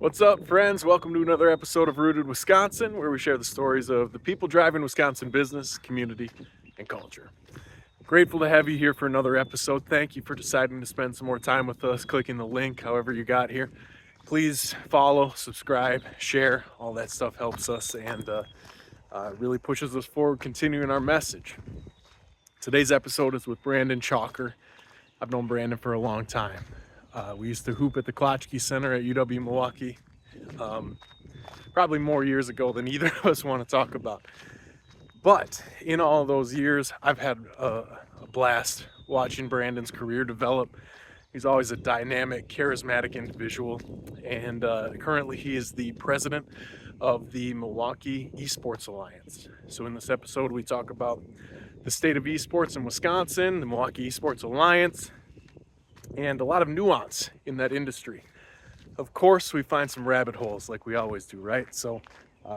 What's up, friends? Welcome to another episode of Rooted Wisconsin, where we share the stories of the people driving Wisconsin business, community, and culture. Grateful to have you here for another episode. Thank you for deciding to spend some more time with us, clicking the link, however you got here. Please follow, subscribe, share. All that stuff helps us and really pushes us forward, continuing our message. Today's episode is with Brandon Tschacher. I've known Brandon for a long time. We used to hoop at the Tschacher Center at UW Milwaukee, probably more years ago than either of us want to talk about. But in all those years, I've had a blast watching Brandon's career develop. He's always a dynamic, charismatic individual, and currently he is the president of the Milwaukee Esports Alliance. So in this episode, we talk about the state of esports in Wisconsin, the Milwaukee Esports Alliance, and a lot of nuance in that industry. Of course, we find some rabbit holes like we always do, right? So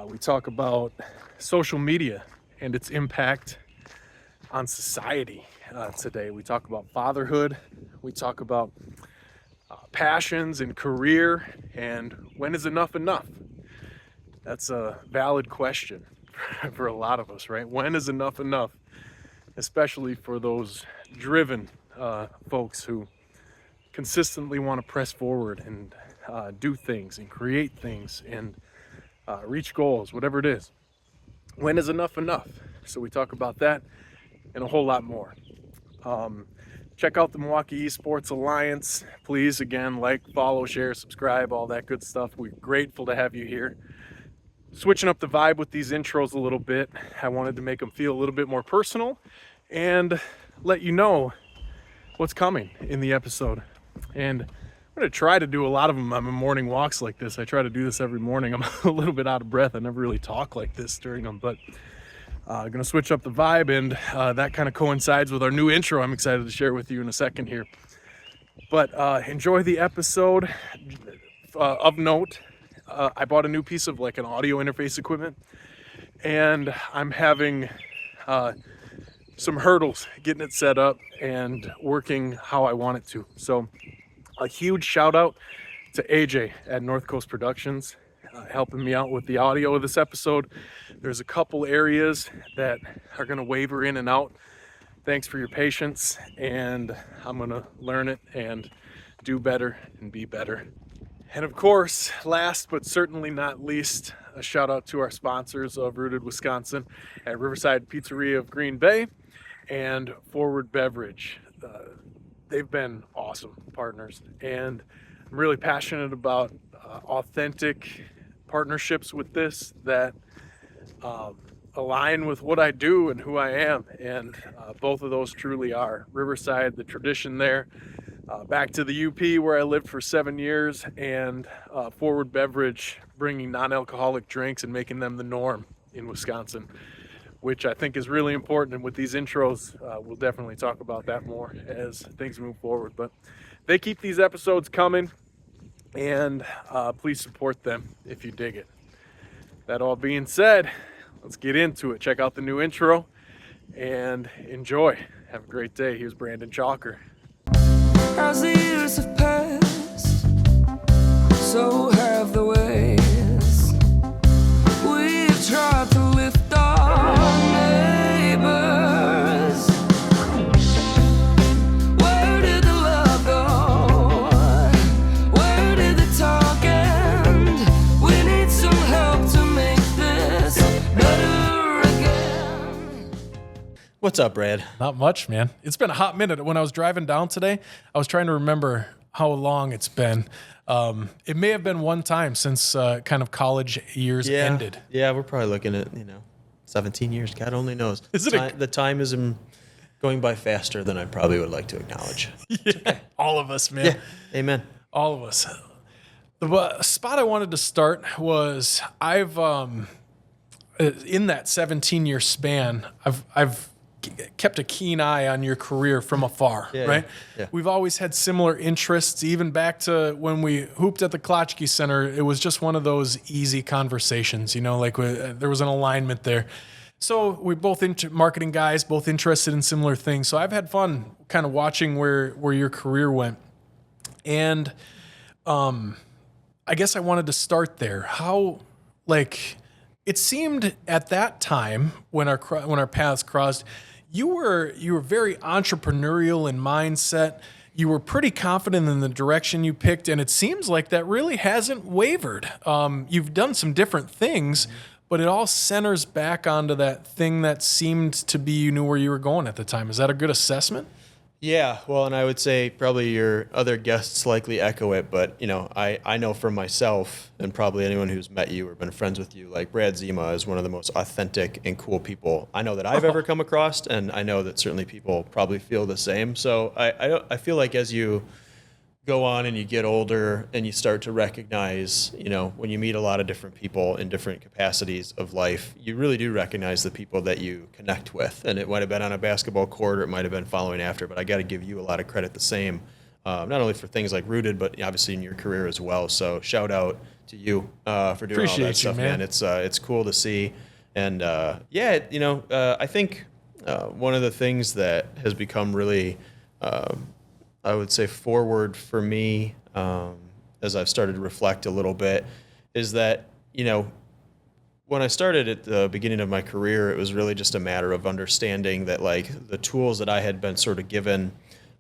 we talk about social media and its impact on society today. We talk about fatherhood. We talk about passions and career, and when is enough enough? That's a valid question for a lot of us, right? When is enough enough? Especially for those driven folks who consistently want to press forward and do things and create things and reach goals, whatever it is. When is enough enough? So we talk about that and a whole lot more. Check out the Milwaukee Esports Alliance. Please, again, like, follow, share, subscribe, all that good stuff. We're grateful to have you here. Switching up the vibe with these intros a little bit. I wanted to make them feel a little bit more personal and let you know what's coming in the episode. And I'm going to try to do a lot of them on my morning walks like this. I try to do this every morning. I'm a little bit out of breath. I never really talk like this during them, but I'm going to switch up the vibe, and that kind of coincides with our new intro I'm excited to share with you in a second here. But enjoy the episode. Of note, I bought a new piece of like an audio interface equipment, and I'm having some hurdles getting it set up and working how I want it to. So a huge shout out to AJ at North Coast Productions, helping me out with the audio of this episode. There's a couple areas that are going to waver in and out. Thanks for your patience, and I'm going to learn it and do better and be better. And of course, last but certainly not least, a shout out to our sponsors of Rooted Wisconsin at Riverside Pizzeria of Green Bay and Forward Beverage. They've been awesome partners, and I'm really passionate about authentic partnerships with this that align with what I do and who I am, and both of those truly are. Riverside, the tradition there, back to the UP where I lived for 7 years, and Forward Beverage, bringing non-alcoholic drinks and making them the norm in Wisconsin, which I think is really important. And with these intros, we'll definitely talk about that more as things move forward. But they keep these episodes coming, and please support them if you dig it. That all being said, let's get into it. Check out the new intro and enjoy. Have a great day. Here's Brandon Tschacher. As the years have passed, so have the ways. We've tried to lift our neighbors. Where did the love go? Where did the talk end? We need some help to make this better again. What's up, Brad? Not much, man. It's been a hot minute. When I was driving down today, I was trying to remember how long it's been. It may have been one time since kind of college years ended. Yeah, we're probably looking at, 17 years. God only knows. The time is going by faster than I probably would like to acknowledge. Yeah, all of us, man. Yeah, amen. All of us. The spot I wanted to start was I've in that 17-year span, I've kept a keen eye on your career from afar, right? Yeah. We've always had similar interests, even back to when we hooped at the Tschacher Center. It was just one of those easy conversations, there was an alignment there. So we're both marketing guys, both interested in similar things. So I've had fun kind of watching where your career went. And I guess I wanted to start there. How, like, it seemed at that time when our paths crossed, you were very entrepreneurial in mindset. You were pretty confident in the direction you picked, and it seems like that really hasn't wavered. You've done some different things, but it all centers back onto that thing that seemed to be you knew where you were going at the time. Is that a good assessment? Yeah, well, and I would say probably your other guests likely echo it, but I know for myself, and probably anyone who's met you or been friends with you, like Brad Zima is one of the most authentic and cool people I know that I've ever come across, and I know that certainly people probably feel the same. So I feel like as you go on and you get older and you start to recognize, when you meet a lot of different people in different capacities of life, you really do recognize the people that you connect with. And it might have been on a basketball court or it might have been following after, but I got to give you a lot of credit the same, not only for things like Rooted, but obviously in your career as well. So shout out to you for doing all that stuff, man. It's cool to see. And I think one of the things that has become really I would say forward for me, as I've started to reflect a little bit, is that, when I started at the beginning of my career, it was really just a matter of understanding that, like, the tools that I had been sort of given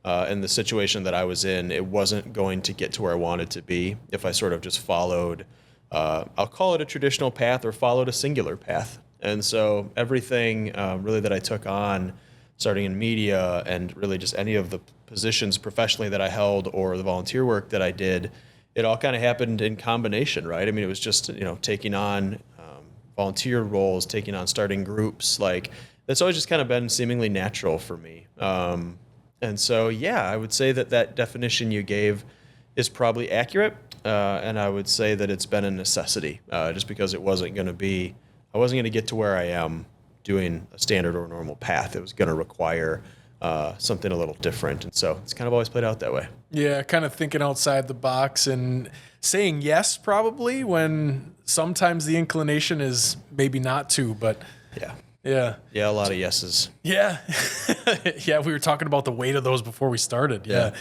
in the situation that I was in, it wasn't going to get to where I wanted to be if I sort of just followed, I'll call it a traditional path, or followed a singular path. And so everything really that I took on, starting in media and really just any of the positions professionally that I held or the volunteer work that I did, it all kind of happened in combination, right? I mean, it was just, taking on volunteer roles, taking on starting groups, like that's always just kind of been seemingly natural for me. And so, yeah, I would say that definition you gave is probably accurate. And I would say that it's been a necessity, just because I wasn't going to get to where I am doing a standard or normal path. It was going to require something a little different. And so it's kind of always played out that way. Yeah, kind of thinking outside the box and saying yes probably when sometimes the inclination is maybe not to, but yeah, a lot of yeses. Yeah. Yeah, we were talking about the weight of those before we started. Yeah.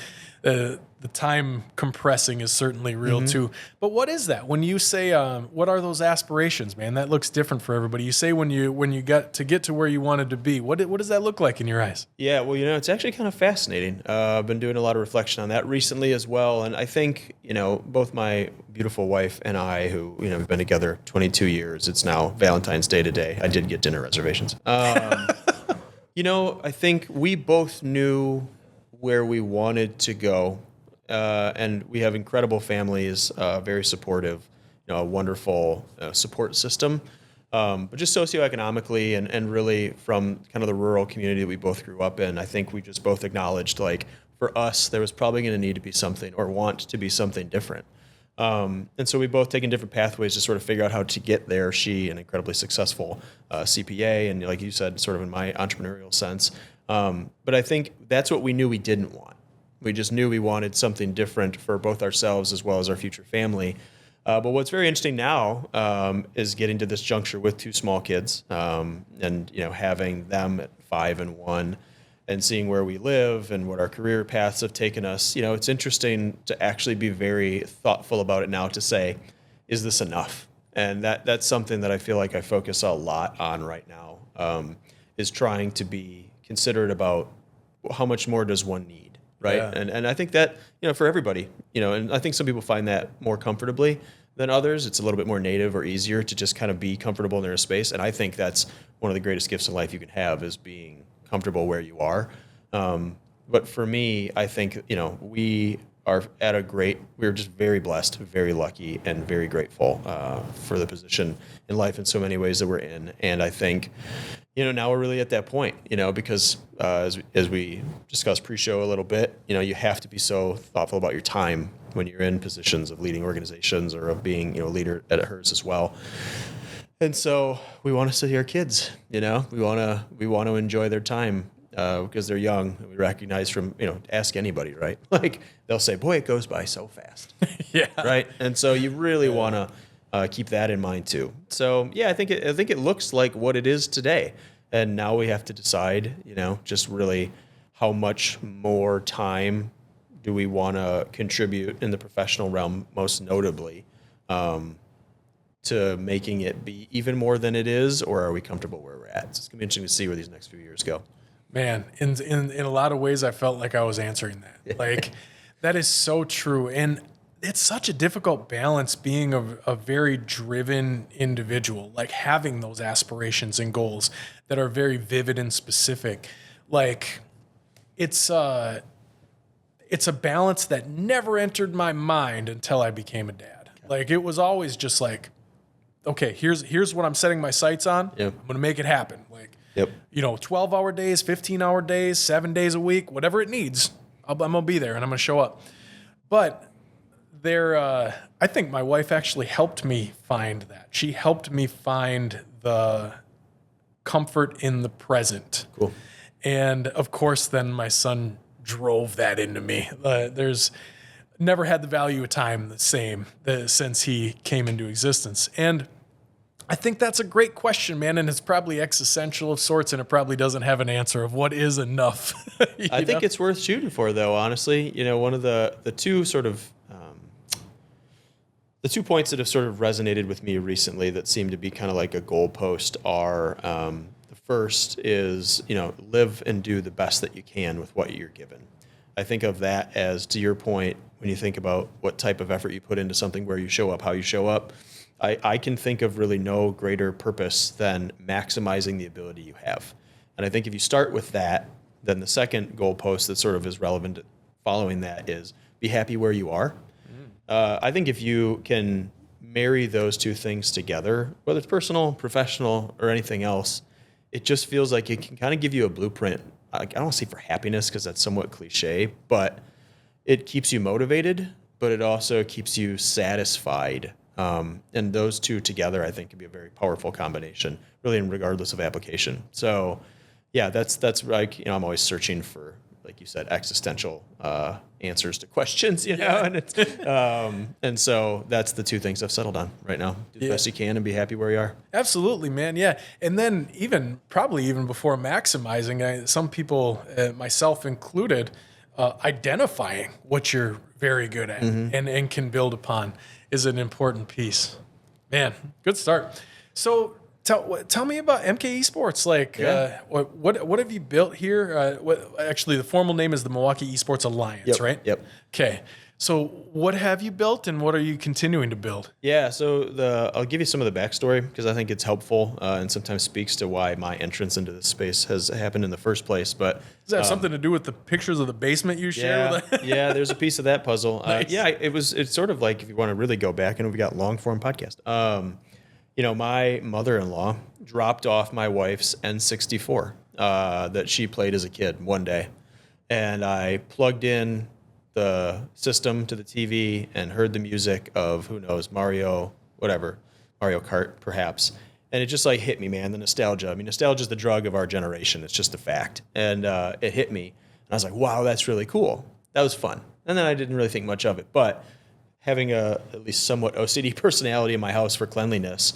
The time compressing is certainly real too. But what is that? When you say, what are those aspirations, man? That looks different for everybody. You say when you got to get to where you wanted to be, what does that look like in your eyes? Yeah, well, it's actually kind of fascinating. I've been doing a lot of reflection on that recently as well. And I think, both my beautiful wife and I, who, we've been together 22 years. It's now Valentine's Day today. I did get dinner reservations. I think we both knew where we wanted to go. And we have incredible families, very supportive, a wonderful support system. But just socioeconomically and really from kind of the rural community that we both grew up in, I think we just both acknowledged, like, for us, there was probably going to need to be something, or want to be something different. And so we both taken different pathways to sort of figure out how to get there. She, an incredibly successful CPA, and like you said, sort of in my entrepreneurial sense. But I think that's what we knew we didn't want. We just knew we wanted something different for both ourselves as well as our future family. But what's very interesting now is getting to this juncture with two small kids, and having them at 5 and 1, and seeing where we live and what our career paths have taken us. It's interesting to actually be very thoughtful about it now, to say, is this enough? And that's something that I feel like I focus a lot on right now, is trying to be considerate about how much more does one need. Right. Yeah. And I think that, for everybody, and I think some people find that more comfortably than others. It's a little bit more native or easier to just kind of be comfortable in their space. And I think that's one of the greatest gifts in life you can have, is being comfortable where you are. But for me, I think, we are we're just very blessed, very lucky, and very grateful for the position in life in so many ways that we're in. And I think, now we're really at that point, because as we discussed pre-show a little bit, you have to be so thoughtful about your time when you're in positions of leading organizations or of being, a leader at HERS as well. And so we want to see our kids, we want to enjoy their time because they're young. And we recognize from, ask anybody, right? Like, they'll say, boy, it goes by so fast. Yeah. Right. And so you really want to keep that in mind too. So yeah, I think it looks like what it is today. And now we have to decide, just really how much more time do we want to contribute in the professional realm, most notably, to making it be even more than it is, or are we comfortable where we're at? So it's gonna be interesting to see where these next few years go. Man, in a lot of ways, I felt like I was answering that. Like, that is so true. And it's such a difficult balance being a very driven individual, like having those aspirations and goals that are very vivid and specific. Like, it's a balance that never entered my mind until I became a dad. Like, it was always just like, okay, here's what I'm setting my sights on. Yep. I'm going to make it happen. Like, Yep. 12-hour days, 15-hour days, 7 days a week, whatever it needs, I'm going to be there and I'm going to show up. But I think my wife actually helped me find that. She helped me find the comfort in the present. Cool. And of course, then my son drove that into me. There's never had the value of time the same since he came into existence. And I think that's a great question, man. And it's probably existential of sorts, and it probably doesn't have an answer of what is enough. I think it's worth shooting for, though, honestly. One of the two sort of the 2 points that have sort of resonated with me recently that seem to be kind of like a goalpost are the first is, live and do the best that you can with what you're given. I think of that as, to your point, when you think about what type of effort you put into something, where you show up, how you show up, I can think of really no greater purpose than maximizing the ability you have. And I think if you start with that, then the second goalpost that sort of is relevant following that is be happy where you are. I think if you can marry those two things together, whether it's personal, professional, or anything else, it just feels like it can kind of give you a blueprint. I don't want to say for happiness because that's somewhat cliche, but it keeps you motivated, but it also keeps you satisfied. And those two together, I think, can be a very powerful combination, really, regardless of application. So, yeah, that's like, I'm always searching for, like you said, existential answers to questions, and it's and so that's the two things I've settled on right now. Do the best you can and be happy where you are. Absolutely, man. Yeah. And then probably even before maximizing, some people, myself included, identifying what you're very good at and can build upon is an important piece. Man, good start. So tell me about MKEsports. Like, what have you built here? Actually, the formal name is the Milwaukee Esports Alliance, right? Yep. Okay. So what have you built, and what are you continuing to build? Yeah, so I'll give you some of the backstory because I think it's helpful and sometimes speaks to why my entrance into this space has happened in the first place. But does that have something to do with the pictures of the basement you share? Yeah, there's a piece of that puzzle. Nice. It's sort of like, if you want to really go back, and we got long form podcast. My mother-in-law dropped off my wife's N64 that she played as a kid one day, and I plugged in the system to the TV and heard the music of, who knows, Mario Kart perhaps. And it just like hit me, man, the nostalgia. I mean, nostalgia is the drug of our generation. It's just a fact. And it hit me. And I was like, wow, that's really cool. That was fun. And then I didn't really think much of it. But having at least somewhat OCD personality in my house for cleanliness,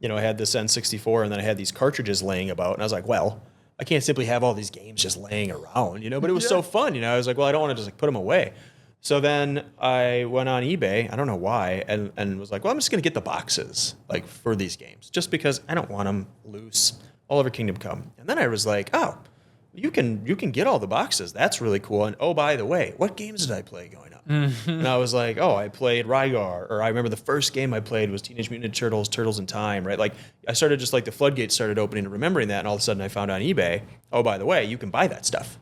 I had this N64 and then I had these cartridges laying about. And I was like, well, I can't simply have all these games just laying around, but it was so fun, I was like, well, I don't want to just like put them away. So then I went on eBay, I don't know why, and was like, well, I'm just going to get the boxes like for these games just because I don't want them loose all over Kingdom Come. And then I was like, oh, you can get all the boxes. That's really cool. And oh, by the way, what games did I play growing up? And I was like, oh, I played Rygar, or I remember the first game I played was Teenage Mutant Ninja Turtles, Turtles in Time, right? Like I started just like the floodgates started opening and remembering that, and all of a sudden I found on eBay, oh, by the way, you can buy that stuff.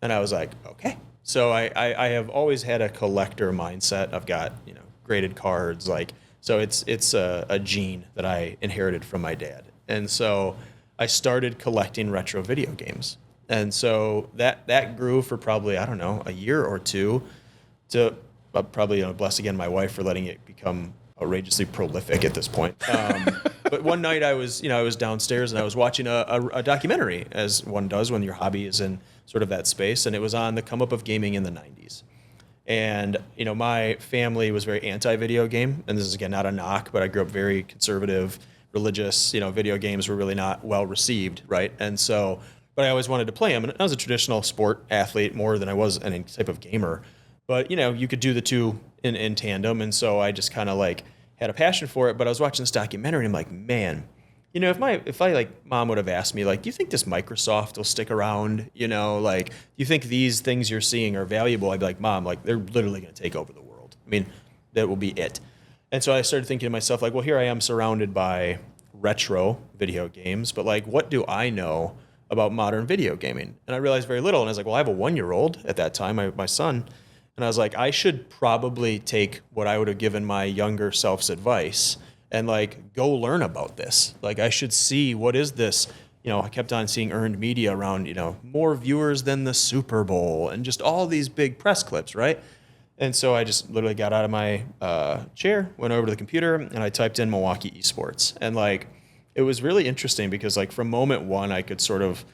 And I was like, okay. So I have always had a collector mindset. I've got, graded cards, so it's a gene that I inherited from my dad. And so I started collecting retro video games. And so that grew for probably, I don't know, a year or two to probably, bless again my wife for letting it become outrageously prolific at this point. But one night I was downstairs and I was watching a documentary, as one does when your hobby is in sort of that space. And it was on the come up of gaming in the 90s. And, my family was very anti-video game. And this is, again, not a knock, but I grew up very conservative, religious. Video games were really not well received, right? And so, but I always wanted to play them. And I was a traditional sport athlete more than I was any type of gamer. But, you could do the two in tandem. And so I just kind of had a passion for it. But I was watching this documentary and I'm like, man, you know, if I like mom would have asked me like, do you think this Microsoft will stick around? You know, like, do you think these things you're seeing are valuable? I'd be like, Mom, like they're literally going to take over the world. I mean, that will be it. And so I started thinking to myself like, well, here I am surrounded by retro video games, but like, what do I know about modern video gaming? And I realized very little. And I was like, well, I have a 1-year-old at that time, my son. And I was like, I should probably take what I would have given my younger self's advice and like go learn about this. Like I should see what is this. You know, I kept on seeing earned media around, you know, more viewers than the Super Bowl and just all these big press clips, right? And so I just literally got out of my chair, went over to the computer, and I typed in Milwaukee Esports. And like, it was really interesting because like from moment one, I could sort of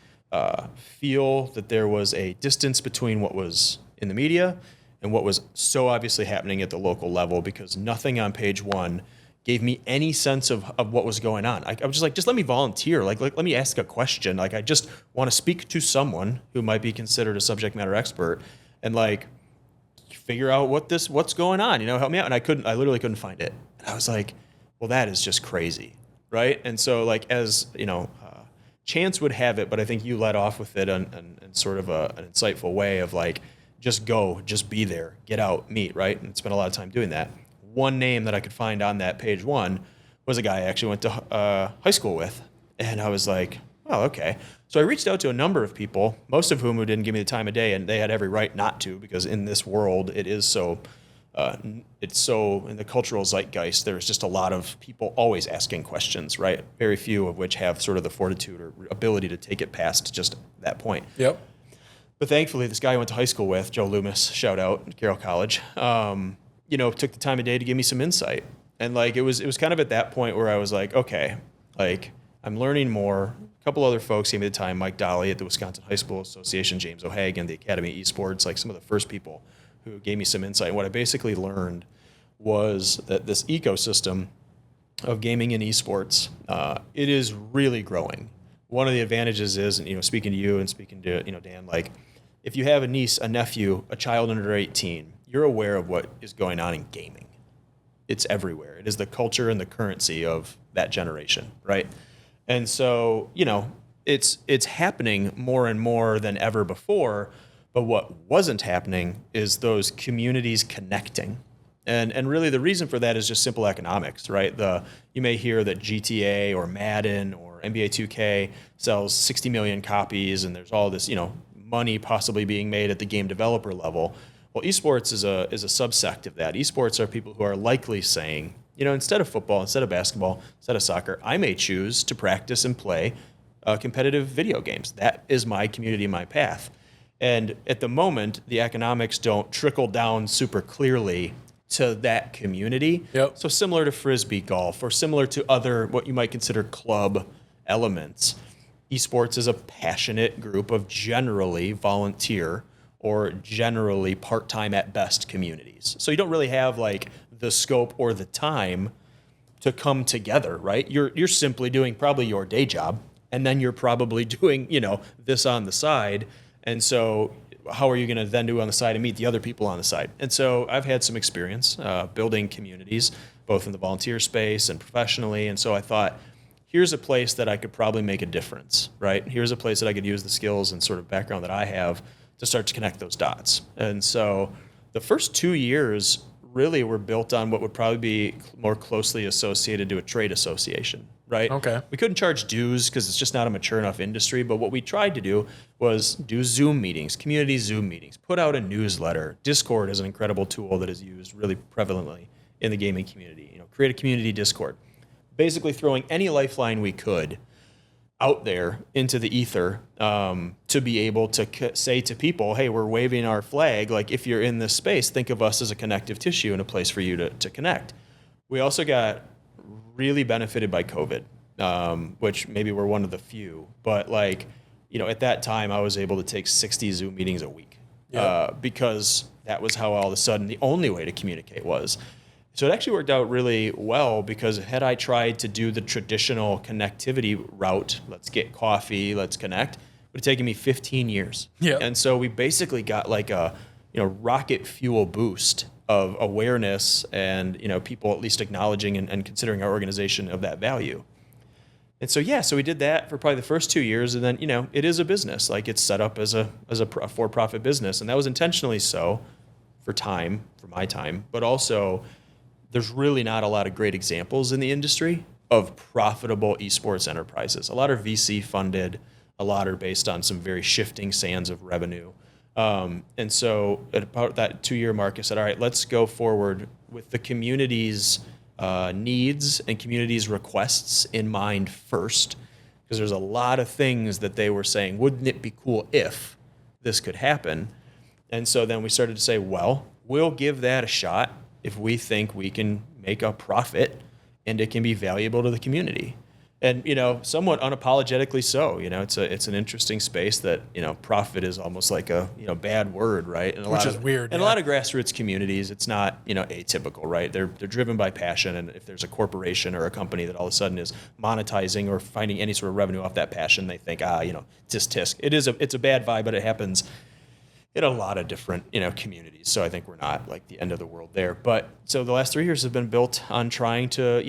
feel that there was a distance between what was in the media and what was so obviously happening at the local level, because nothing on page one gave me any sense of what was going on. I was just like, just let me volunteer. Like, let me ask a question. Like, I just want to speak to someone who might be considered a subject matter expert and like figure out what's going on, you know, help me out. And I literally couldn't find it. And I was like, well, that is just crazy. Right. And so like, as you know, chance would have it, but I think you led off with it in sort of an insightful way of like, just go, just be there, get out, meet, right? And spent a lot of time doing that. One name that I could find on that page one was a guy I actually went to high school with. And I was like, oh, okay. So I reached out to a number of people, most of whom who didn't give me the time of day, and they had every right not to, because in this world, it is so, it's so in the cultural zeitgeist, there's just a lot of people always asking questions, right? Very few of which have sort of the fortitude or ability to take it past just that point. Yep. But thankfully, this guy I went to high school with, Joe Loomis, shout out, Carroll College, you know, took the time of day to give me some insight. And like, it was kind of at that point where I was like, okay, like I'm learning more. A couple other folks gave me the time, Mike Dolly at the Wisconsin High School Association, James O'Hagan, the Academy of Esports, like some of the first people who gave me some insight. And what I basically learned was that this ecosystem of gaming and esports, it is really growing. One of the advantages is, you know, speaking to you and speaking to, you know, Dan, like if you have a niece, a nephew, a child under 18, you're aware of what is going on in gaming. It's everywhere. It is the culture and the currency of that generation, right? And so, you know, it's happening more and more than ever before, but what wasn't happening is those communities connecting. And really the reason for that is just simple economics, right? You may hear that GTA or Madden or NBA 2K sells 60 million copies and there's all this, you know, money possibly being made at the game developer level. Well, esports is a subsect of that. Esports are people who are likely saying, you know, instead of football, instead of basketball, instead of soccer, I may choose to practice and play competitive video games. That is my community, my path. And at the moment, the economics don't trickle down super clearly to that community. Yep. So similar to Frisbee golf or similar to other, what you might consider club elements, esports is a passionate group of generally volunteer or generally part-time at best communities. So you don't really have like the scope or the time to come together, right? You're simply doing probably your day job, and then you're probably doing, you know, this on the side. And so how are you going to then do on the side and meet the other people on the side? And so I've had some experience building communities, both in the volunteer space and professionally. And so I thought, here's a place that I could probably make a difference, right? Here's a place that I could use the skills and sort of background that I have to start to connect those dots. And so the first 2 years really were built on what would probably be more closely associated to a trade association, right? Okay. We couldn't charge dues because it's just not a mature enough industry, but what we tried to do was do Zoom meetings, community Zoom meetings, put out a newsletter. Discord is an incredible tool that is used really prevalently in the gaming community. You know, create a community Discord. Basically throwing any lifeline we could out there into the ether to be able to say to people, hey, we're waving our flag. Like if you're in this space, think of us as a connective tissue and a place for you to connect. We also got really benefited by COVID, which maybe we're one of the few, but like, you know, at that time I was able to take 60 Zoom meetings a week because that was how all of a sudden the only way to communicate was. So it actually worked out really well because had I tried to do the traditional connectivity route, let's get coffee, let's connect, it would have taken me 15 years. Yeah. And so we basically got like a, you know, rocket fuel boost of awareness and, people at least acknowledging and considering our organization of that value. And so, so we did that for probably the first 2 years. And then, it is a business. Like, it's set up as a for-profit business. And that was intentionally so for my time. But also, there's really not a lot of great examples in the industry of profitable esports enterprises. A lot are VC funded. A lot are based on some very shifting sands of revenue. And so at about that 2-year mark, I said, all right, let's go forward with the community's needs and community's requests in mind first, because there's a lot of things that they were saying, wouldn't it be cool if this could happen? And so then we started to say, well, we'll give that a shot if we think we can make a profit and it can be valuable to the community. And, somewhat unapologetically so. It's an interesting space that, profit is almost like a, bad word, right? And Which is weird. And a lot of grassroots communities, it's not, atypical, right? They're driven by passion. And if there's a corporation or a company that all of a sudden is monetizing or finding any sort of revenue off that passion, they think, tisk. It's a bad vibe, but it happens in a lot of different, communities. So I think we're not like the end of the world there. But so the last 3 years have been built on trying to,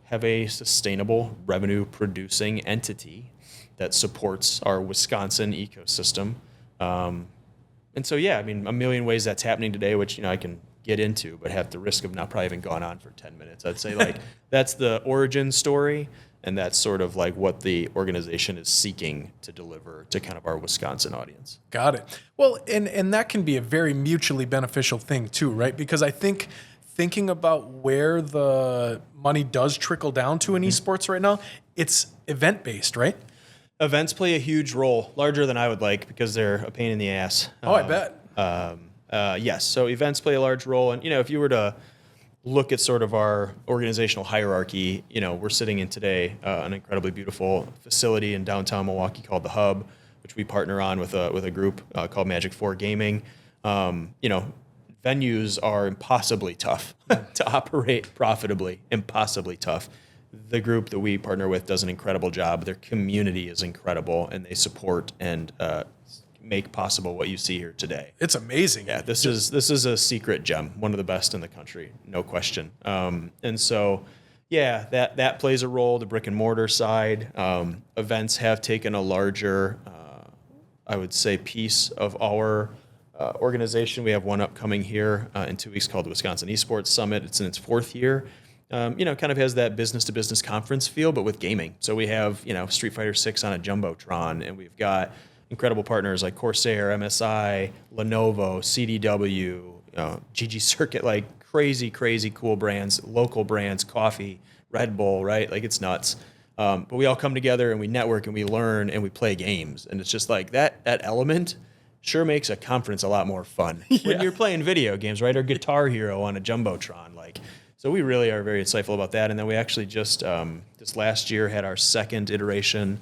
have a sustainable revenue producing entity that supports our Wisconsin ecosystem. And so, a million ways that's happening today, which, I can get into, but have the risk of not probably having gone on for 10 minutes. I'd say like that's the origin story. And that's sort of like what the organization is seeking to deliver to kind of our Wisconsin audience. Got it. Well, and that can be a very mutually beneficial thing too, right? Because I think thinking about where the money does trickle down to in esports right now, it's event-based, right? Events play a huge role, larger than I would like, because they're a pain in the ass. I bet. Yes, so events play a large role. And, if you were to look at sort of our organizational hierarchy, we're sitting in today an incredibly beautiful facility in downtown Milwaukee called The Hub, which we partner on with a group called Magic 4 Gaming. Venues are impossibly tough to operate profitably, impossibly tough. The group that we partner with does an incredible job. Their community is incredible, and they support and make possible what you see here today. It's amazing. Yeah, this is a secret gem, one of the best in the country, no question. And so, that plays a role. The brick and mortar side, events have taken a larger, I would say, piece of our organization. We have one upcoming here in 2 weeks called the Wisconsin Esports Summit. It's in its 4th year. Kind of has that business-to-business conference feel, but with gaming. So we have, Street Fighter 6 on a Jumbotron, and we've got incredible partners like Corsair, MSI, Lenovo, CDW, GG Circuit, like crazy cool brands, local brands, coffee, Red Bull, right? Like, it's nuts. But we all come together and we network and we learn and we play games. And it's just like that element sure makes a conference a lot more fun when you're playing video games, right? Or Guitar Hero on a Jumbotron. So we really are very insightful about that. And then we actually just this last year had our 2nd iteration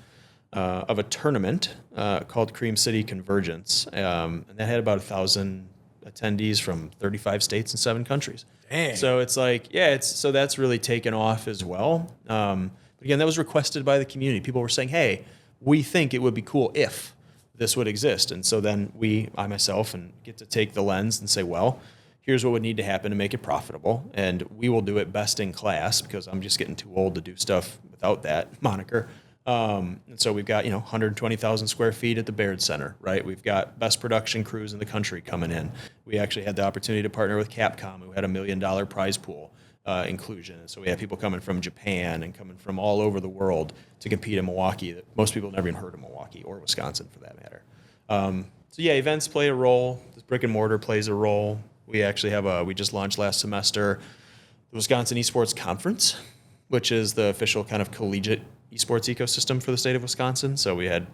of a tournament called Cream City Convergence. And that had about 1,000 attendees from 35 states and 7 countries. Dang. So it's like, so that's really taken off as well. But again, that was requested by the community. People were saying, hey, we think it would be cool if this would exist. And so then I myself, get to take the lens and say, well, here's what would need to happen to make it profitable. And we will do it best in class, because I'm just getting too old to do stuff without that moniker. And so we've got, 120,000 square feet at the Baird Center, right? We've got best production crews in the country coming in. We actually had the opportunity to partner with Capcom, who had $1 million prize pool inclusion. And so we have people coming from Japan and coming from all over the world to compete in Milwaukee that most people have never even heard of Milwaukee or Wisconsin for that matter. Events play a role. This brick and mortar plays a role. We actually we just launched last semester the Wisconsin Esports Conference, which is the official kind of collegiate esports ecosystem for the state of Wisconsin. So we had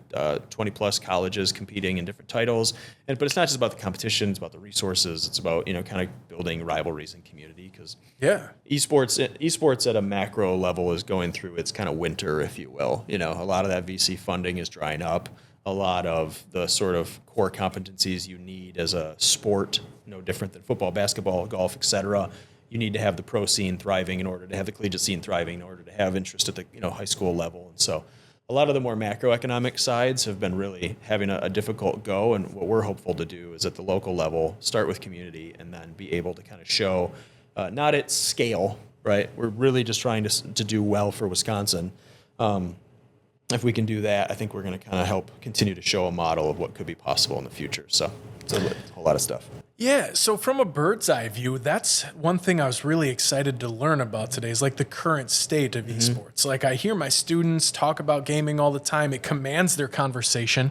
20 plus colleges competing in different titles. But it's not just about the competition, it's about the resources. It's about, kind of building rivalries and community, because esports at a macro level is going through its kind of winter, if you will. A lot of that VC funding is drying up. A lot of the sort of core competencies you need as a sport, no different than football, basketball, golf, et cetera. You need to have the pro scene thriving in order to have the collegiate scene thriving in order to have interest at the high school level. And so a lot of the more macroeconomic sides have been really having a difficult go. And what we're hopeful to do is at the local level, start with community and then be able to kind of show, not at scale, right? We're really just trying to do well for Wisconsin. If we can do that, I think we're going to kind of help continue to show a model of what could be possible in the future. So it's a whole lot of stuff. Yeah, so from a bird's eye view, that's one thing I was really excited to learn about today is like the current state of esports. Like I hear my students talk about gaming all the time. It commands their conversation.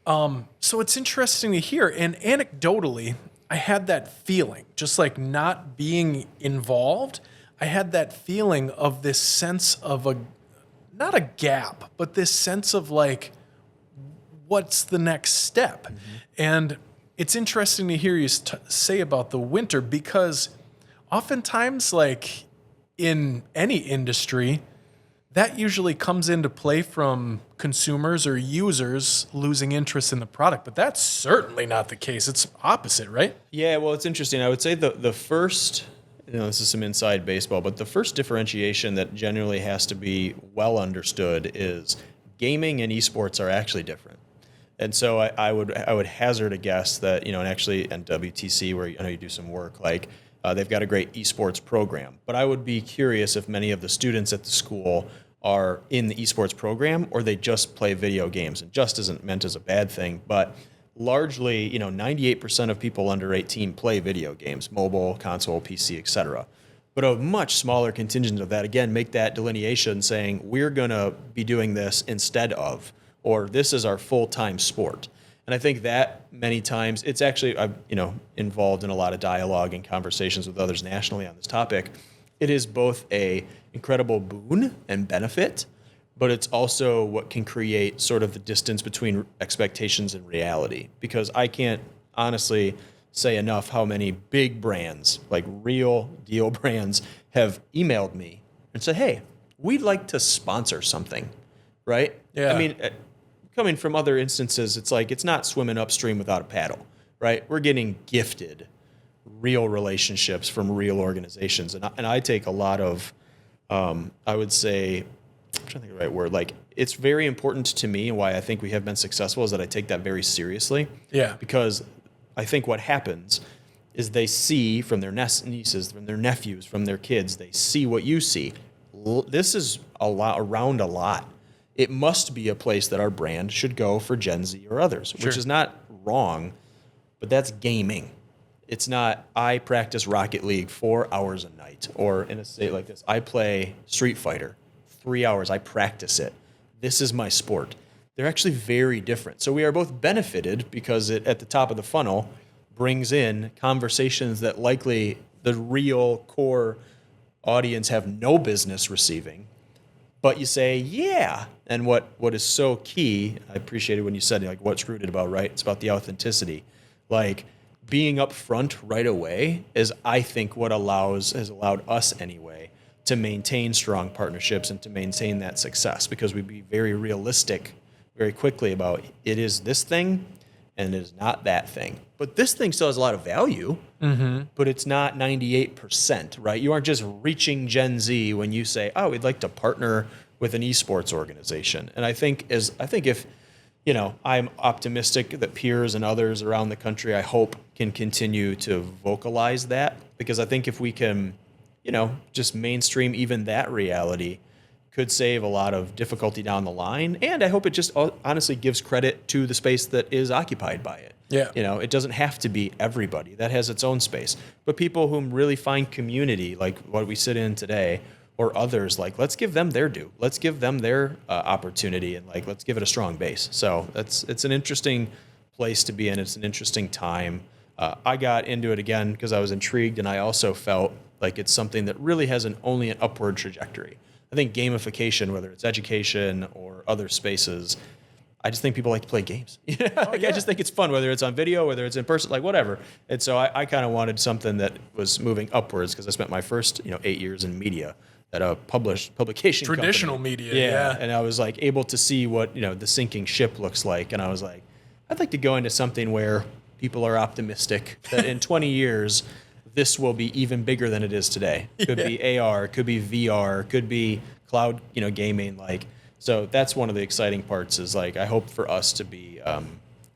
So it's interesting to hear. And anecdotally, I had that feeling, just like not being involved, I had that feeling of this sense of not a gap, but this sense of like, what's the next step? And it's interesting to hear you say about the winter because oftentimes, like in any industry, that usually comes into play from consumers or users losing interest in the product. But that's certainly not the case. It's opposite, right? Yeah, well, it's interesting. I would say the first, this is some inside baseball, but the first differentiation that generally has to be well understood is gaming and esports are actually different. And so I would hazard a guess that, and actually in WTC, where I know you do some work, like they've got a great esports program. But I would be curious if many of the students at the school are in the esports program or they just play video games. And just isn't meant as a bad thing, but largely, 98% of people under 18 play video games, mobile, console, PC, etc. But a much smaller contingent of that, again, make that delineation saying we're going to be doing this instead of, or this is our full-time sport. And I think that many times, it's actually, I'm involved in a lot of dialogue and conversations with others nationally on this topic. It is both a incredible boon and benefit, but it's also what can create sort of the distance between expectations and reality. Because I can't honestly say enough how many big brands, like real deal brands, have emailed me and said, hey, we'd like to sponsor something, right? Yeah. I mean, coming from other instances, it's like it's not swimming upstream without a paddle, right? We're getting gifted real relationships from real organizations. And I take a lot of, I would say, I'm trying to think of the right word, like it's very important to me and why I think we have been successful is that I take that very seriously. Yeah. Because I think what happens is they see from their nieces, from their nephews, from their kids, they see what you see. This is around a lot. It must be a place that our brand should go for Gen Z or others, which is not wrong, but that's gaming. It's not, I practice Rocket League 4 hours a night, or in a state like this, I play Street Fighter 3 hours, I practice it. This is my sport. They're actually very different. So we are both benefited because it, at the top of the funnel, brings in conversations that likely the real core audience have no business receiving. But you say, yeah. And what is so key, I appreciated when you said, like, what's rooted about, right? It's about the authenticity. Like, being upfront right away is, I think, what has allowed us anyway to maintain strong partnerships and to maintain that success, because we'd be very realistic very quickly about it is this thing and it is not that thing. But this thing still has a lot of value, but it's not 98%, right? You aren't just reaching Gen Z when you say, oh, we'd like to partner with an esports organization. And I think if, I'm optimistic that peers and others around the country, I hope, can continue to vocalize that, because I think if we can, just mainstream even that reality, could save a lot of difficulty down the line. And I hope it just honestly gives credit to the space that is occupied by it. Yeah. It doesn't have to be everybody. That has its own space. But people who really find community, like what we sit in today, or others, like, let's give them their due. Let's give them their opportunity, and let's give it a strong base. So it's an interesting place to be in. It's an interesting time. I got into it again because I was intrigued, and I also felt like it's something that really has only an upward trajectory. I think gamification, whether it's education or other spaces, I just think people like to play games. I just think it's fun, whether it's on video, whether it's in person, like whatever. And so I kind of wanted something that was moving upwards, because I spent my first 8 years in media at a publication traditional company. Media. Yeah. And I was like able to see what the sinking ship looks like, and I was like, I'd like to go into something where people are optimistic that in 20 years this will be even bigger than it is today. Could be AR, could be VR, could be cloud, gaming. So that's one of the exciting parts is like, I hope for us to be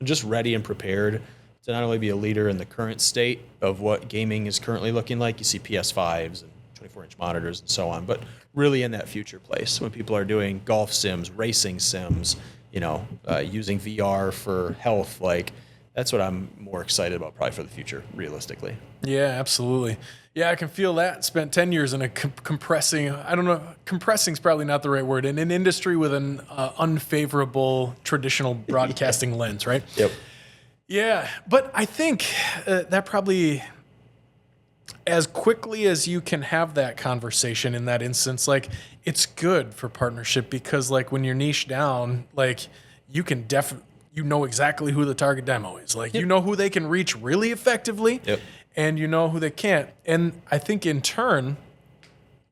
just ready and prepared to not only be a leader in the current state of what gaming is currently looking like. You see PS5s and 24-inch monitors and so on, but really in that future place when people are doing golf sims, racing sims, using VR for health, like that's what I'm more excited about probably for the future, realistically. Yeah, absolutely. Yeah, I can feel that. Spent 10 years in a compressing, I don't know, compressing is probably not the right word, in an industry with an unfavorable traditional broadcasting lens, right? Yep. Yeah, but I think that probably, as quickly as you can have that conversation in that instance, like it's good for partnership because like when you're niche down, like you can you know exactly who the target demo is. Like, you know who they can reach really effectively, and you know who they can't. And I think in turn,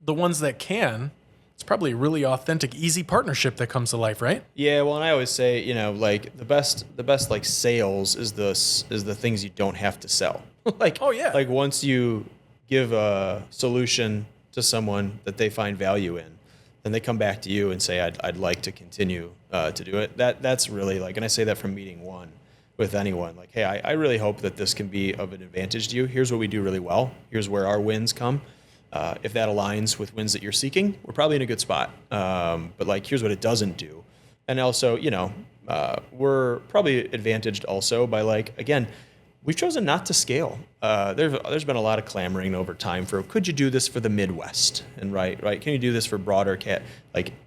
the ones that can, it's probably a really authentic, easy partnership that comes to life, right? Yeah, well, and I always say, like the best like sales is the things you don't have to sell. Like, Oh, yeah. like once you give a solution to someone that they find value in, then they come back to you and say, I'd like to continue to do it. That's really like, and I say that from meeting one with anyone, like, hey, I really hope that this can be of an advantage to you. Here's what we do really well. Here's where our wins come. If that aligns with wins that you're seeking, we're probably in a good spot. But like, here's what it doesn't do. And also, we're probably advantaged also by like, again, we've chosen not to scale. There's been a lot of clamoring over time for, could you do this for the Midwest? And right? Can you do this for broader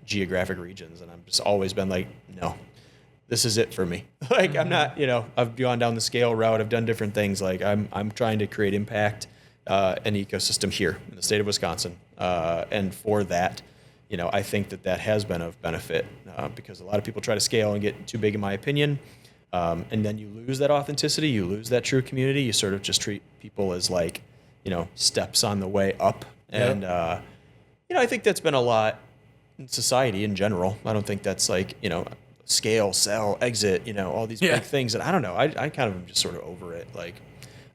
geographic regions? And I've just always been like, no, this is it for me. Like, I'm not, I've gone down the scale route. I've done different things. Like I'm trying to create impact, an ecosystem here in the state of Wisconsin. And for that, I think that has been of benefit because a lot of people try to scale and get too big, in my opinion. And then you lose that authenticity, you lose that true community. You sort of just treat people as like, steps on the way up. And, I think that's been a lot in society in general. I don't think that's like, scale, sell, exit, all these big things. And I don't know, I kind of am just sort of over it. Like,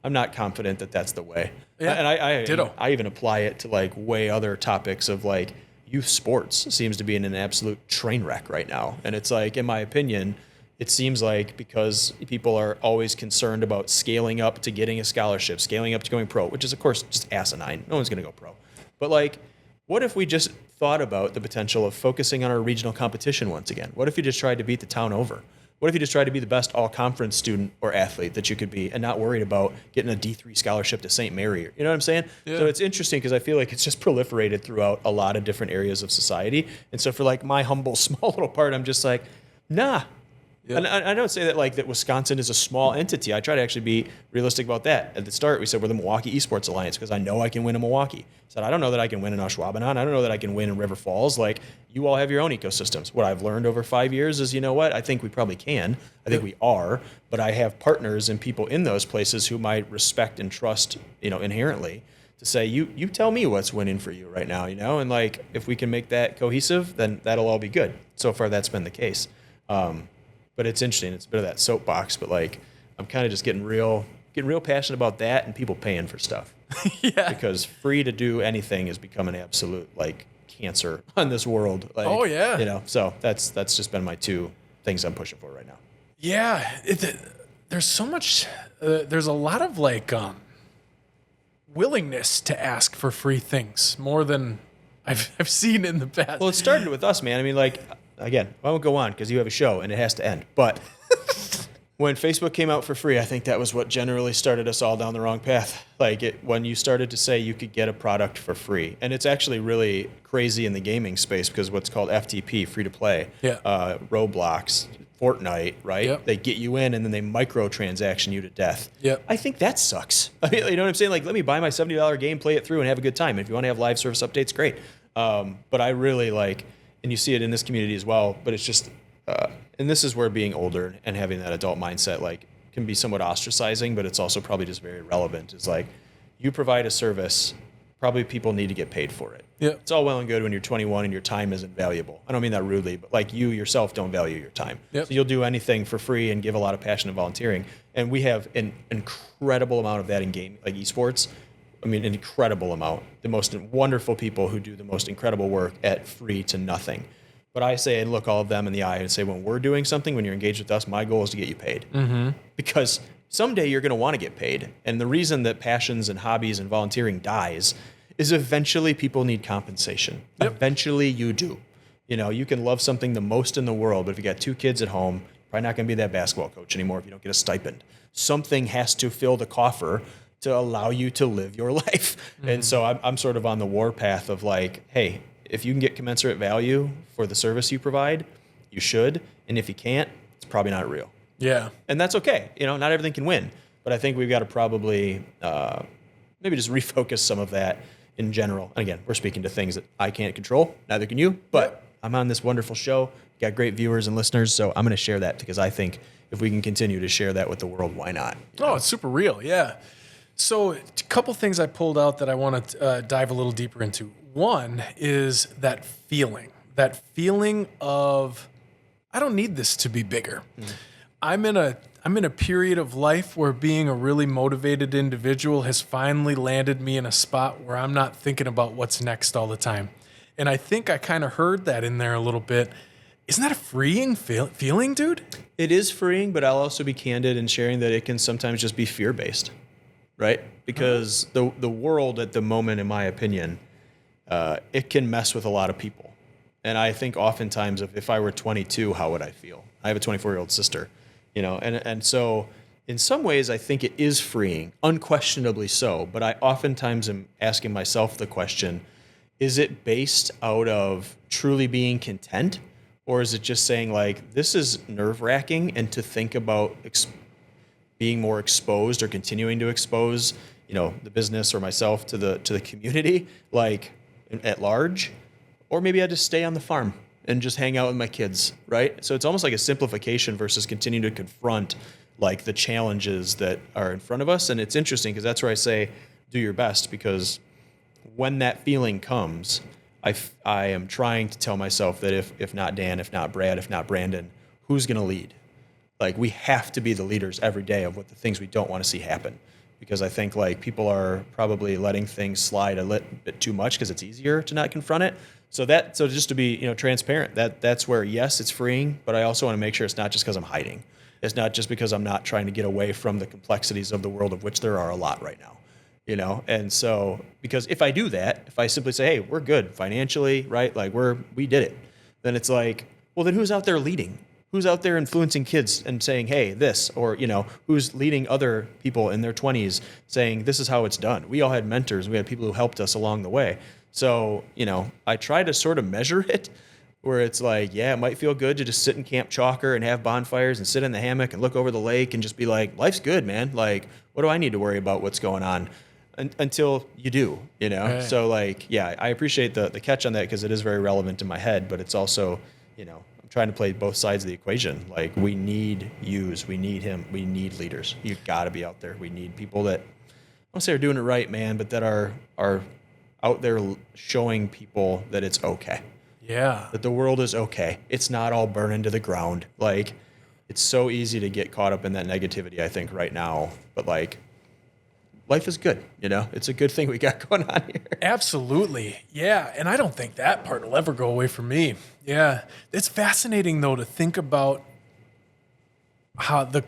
I'm not confident that that's the way. Yeah. And Ditto. I even apply it to like way other topics of like youth sports seems to be in an absolute train wreck right now. And it's like, in my opinion, it seems like because people are always concerned about scaling up to getting a scholarship, scaling up to going pro, which is, of course, just asinine. No one's going to go pro. But, like, what if we just thought about the potential of focusing on our regional competition once again? What if you just tried to beat the town over? What if you just tried to be the best all-conference student or athlete that you could be and not worried about getting a D3 scholarship to St. Mary? You know what I'm saying? Yeah. So it's interesting because I feel like it's just proliferated throughout a lot of different areas of society. And so for, like, my humble, small little part, I'm just like, nah. Yeah. And I don't say that Wisconsin is a small entity. I try to actually be realistic about that. At the start, we said we're the Milwaukee Esports Alliance because I know I can win in Milwaukee. I said I don't know that I can win in Ashwaubenon. I don't know that I can win in River Falls. Like, you all have your own ecosystems. What I've learned over 5 years is, you know what? I think we probably can. I think we are. But I have partners and people in those places whom I respect and trust, inherently, to say, you tell me what's winning for you right now, And like, if we can make that cohesive, then that'll all be good. So far, that's been the case. But it's interesting. It's a bit of that soapbox, but like I'm kind of just getting real passionate about that and people paying for stuff. Yeah. Because free to do anything has become an absolute like cancer on this world. Like, Oh, yeah. So that's just been my two things I'm pushing for right now. Yeah. There's so much, there's a lot of like willingness to ask for free things more than I've seen in the past. Well, it started with us, man. I mean, like, again, I won't go on because you have a show and it has to end. But when Facebook came out for free, I think that was what generally started us all down the wrong path. Like, when you started to say you could get a product for free. And it's actually really crazy in the gaming space because what's called FTP, free to play, Roblox, Fortnite, right? Yep. They get you in and then they microtransaction you to death. Yep. I think that sucks. I mean, you know what I'm saying? Like, let me buy my $70 game, play it through, and have a good time. If you want to have live service updates, great. But I really like, and you see it in this community as well, but it's just, and this is where being older and having that adult mindset, like, can be somewhat ostracizing, but it's also probably just very relevant. It's like, you provide a service, probably people need to get paid for it. Yeah. It's all well and good when you're 21 and your time isn't valuable. I don't mean that rudely, but like you yourself don't value your time. Yep. So you'll do anything for free and give a lot of passion and volunteering. And we have an incredible amount of that in game, like esports. I mean, an incredible amount. The most wonderful people who do the most incredible work at free to nothing. But I say and look all of them in the eye and say, when we're doing something, when you're engaged with us, my goal is to get you paid. Because someday you're going to want to get paid. And the reason that passions and hobbies and volunteering dies is eventually people need compensation. Eventually you do. You know, you can love something the most in the world, but if you got 2 kids at home, probably not going to be that basketball coach anymore if you don't get a stipend. Something has to fill the coffer to allow you to live your life. And so I'm sort of on the warpath of like, hey, if you can get commensurate value for the service you provide, you should. And if you can't, it's probably not real. Yeah. And that's okay. You know, not everything can win. But I think we've got to probably maybe just refocus some of that in general. And again, we're speaking to things that I can't control. Neither can you. But I'm on this wonderful show. Got great viewers and listeners. So I'm going to share that because I think if we can continue to share that with the world, why not? Oh, it's super real. Yeah. So a couple things I pulled out that I want to dive a little deeper into. One is that feeling of, I don't need this to be bigger. I'm in a period of life where being a really motivated individual has finally landed me in a spot where I'm not thinking about what's next all the time. And I think I kind of heard that in there a little bit. Isn't that a freeing feeling, dude? It is freeing, but I'll also be candid in sharing that it can sometimes just be fear-based, right? Because the world at the moment, in my opinion, it can mess with a lot of people. And I think oftentimes if I were 22, how would I feel? I have a 24-year-old sister, you know, and so in some ways I think it is freeing, unquestionably so, but I oftentimes am asking myself the question, is it based out of truly being content? Or is it just saying like, this is nerve-wracking, and to think about being more exposed or continuing to expose, you know, the business or myself to the community, like at large, or maybe I just stay on the farm and just hang out with my kids, right? So it's almost like a simplification versus continuing to confront like the challenges that are in front of us. And it's interesting because that's where I say, do your best, because when that feeling comes, I am trying to tell myself that if not Dan, if not Brad, if not Brandon, who's going to lead? Like, we have to be the leaders every day of what the things we don't want to see happen. Because I think like people are probably letting things slide a little bit too much because it's easier to not confront it. So just to be, you know, transparent, that's where, yes, it's freeing, but I also want to make sure it's not just because I'm hiding. It's not just because I'm not trying to get away from the complexities of the world, of which there are a lot right now. You know, and so, because if I do that, if I simply say, hey, we're good financially, right? Like we did it. Then it's like, well, then who's out there leading? Who's out there influencing kids and saying, hey, this, or, you know, who's leading other people in their 20s saying, this is how it's done. We all had mentors. We had people who helped us along the way. So, you know, I try to sort of measure it where it's like, yeah, it might feel good to just sit in Camp Tschacher and have bonfires and sit in the hammock and look over the lake and just be like, life's good, man. Like, what do I need to worry about what's going on? Until you do, you know? Right. So like, yeah, I appreciate the catch on that because it is very relevant in my head, but it's also, you know, I'm trying to play both sides of the equation. Like, we need yous, we need him, we need leaders. You got to be out there. We need people that, I don't say are doing it right, man, but that are out there showing people that it's okay. Yeah. That the world is okay. It's not all burning to the ground. Like, it's so easy to get caught up in that negativity, I think, right now. But like, life is good, you know? It's a good thing we got going on here. Absolutely. Yeah. And I don't think that part will ever go away from me. Yeah. It's fascinating, though, to think about how the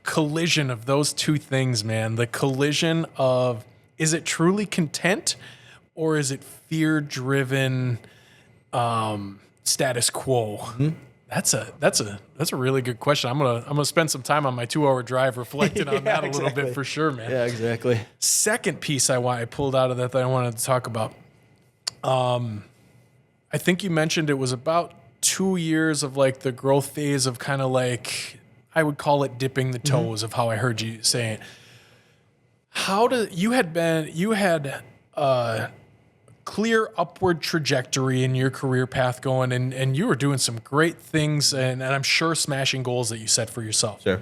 collision of those two things, man. The collision of, is it truly content or is it fear-driven status quo? Mm-hmm. That's a really good question. I'm gonna spend some time on my 2-hour drive reflecting on that a little bit for sure, man. Yeah, exactly. Second piece I pulled out of that I wanted to talk about. I think you mentioned it was about 2 years of like the growth phase of kind of like, I would call it dipping the toes of how I heard you say it. You had a clear upward trajectory in your career path going, and you were doing some great things, and I'm sure smashing goals that you set for yourself. Sure.